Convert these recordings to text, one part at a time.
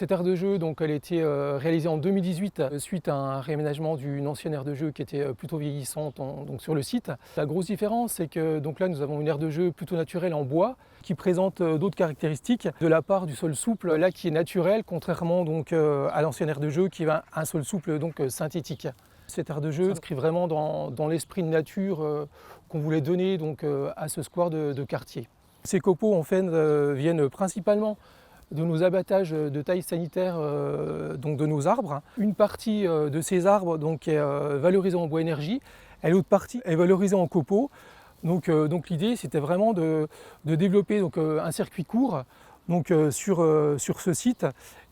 Cette aire de jeu, donc, elle a été réalisée en 2018 suite à un réaménagement d'une ancienne aire de jeu qui était plutôt vieillissante donc, sur le site. La grosse différence, c'est que donc, là, nous avons une aire de jeu plutôt naturelle en bois qui présente d'autres caractéristiques de la part du sol souple, là qui est naturel, contrairement donc, à l'ancienne aire de jeu qui est un sol souple donc, synthétique. Cette aire de jeu s'inscrit vraiment dans l'esprit de nature qu'on voulait donner donc, à ce square de quartier. Ces copeaux en fait, viennent principalement de nos abattages de taille sanitaire donc de nos arbres. Une partie de ces arbres donc, est valorisée en bois énergie et l'autre partie est valorisée en copeaux. Donc l'idée c'était vraiment de développer donc, un circuit court donc, sur ce site.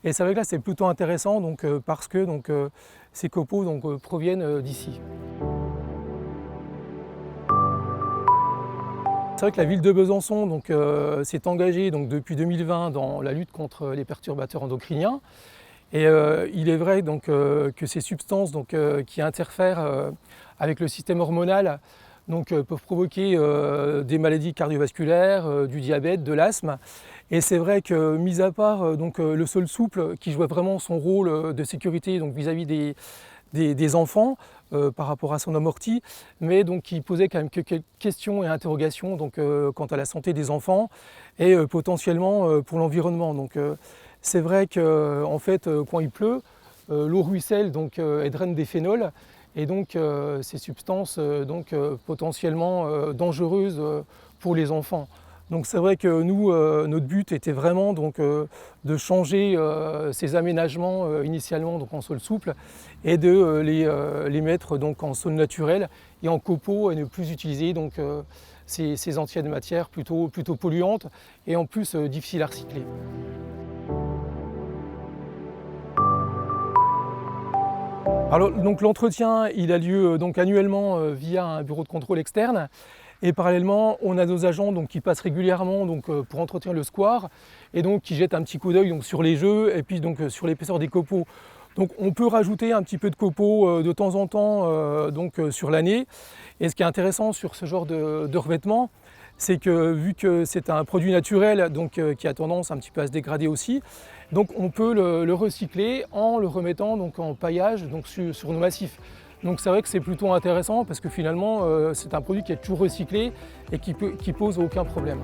Et c'est vrai que là c'est plutôt intéressant donc, parce que donc, ces copeaux donc, proviennent d'ici. C'est vrai que la ville de Besançon donc, s'est engagée donc, depuis 2020 dans la lutte contre les perturbateurs endocriniens. Et il est vrai donc, que ces substances donc, qui interfèrent avec le système hormonal donc, peuvent provoquer des maladies cardiovasculaires, du diabète, de l'asthme. Et c'est vrai que, mis à part donc, le sol souple qui jouait vraiment son rôle de sécurité donc, vis-à-vis des enfants par rapport à son amorti, mais donc, qui posait quand même quelques questions et interrogations donc, quant à la santé des enfants et potentiellement pour l'environnement. Donc, c'est vrai qu'en fait, quand il pleut, l'eau ruisselle donc, et draine des phénols, et donc ces substances donc, potentiellement dangereuses pour les enfants. Donc c'est vrai que nous, notre but était vraiment donc, de changer ces aménagements initialement donc, en sol souple et de les mettre donc, en sol naturel et en copeaux et ne plus utiliser donc, ces anciennes matières plutôt polluantes et en plus difficiles à recycler. Alors, donc, l'entretien il a lieu donc, annuellement via un bureau de contrôle externe. Et parallèlement, on a nos agents donc, qui passent régulièrement donc, pour entretenir le square et donc, qui jettent un petit coup d'œil sur les jeux et puis donc, sur l'épaisseur des copeaux. Donc on peut rajouter un petit peu de copeaux de temps en temps donc, sur l'année. Et ce qui est intéressant sur ce genre de revêtement, c'est que vu que c'est un produit naturel donc, qui a tendance un petit peu à se dégrader aussi, donc on peut le recycler en le remettant donc, en paillage donc, sur nos massifs. Donc c'est vrai que c'est plutôt intéressant parce que finalement c'est un produit qui est toujours recyclé et qui pose aucun problème.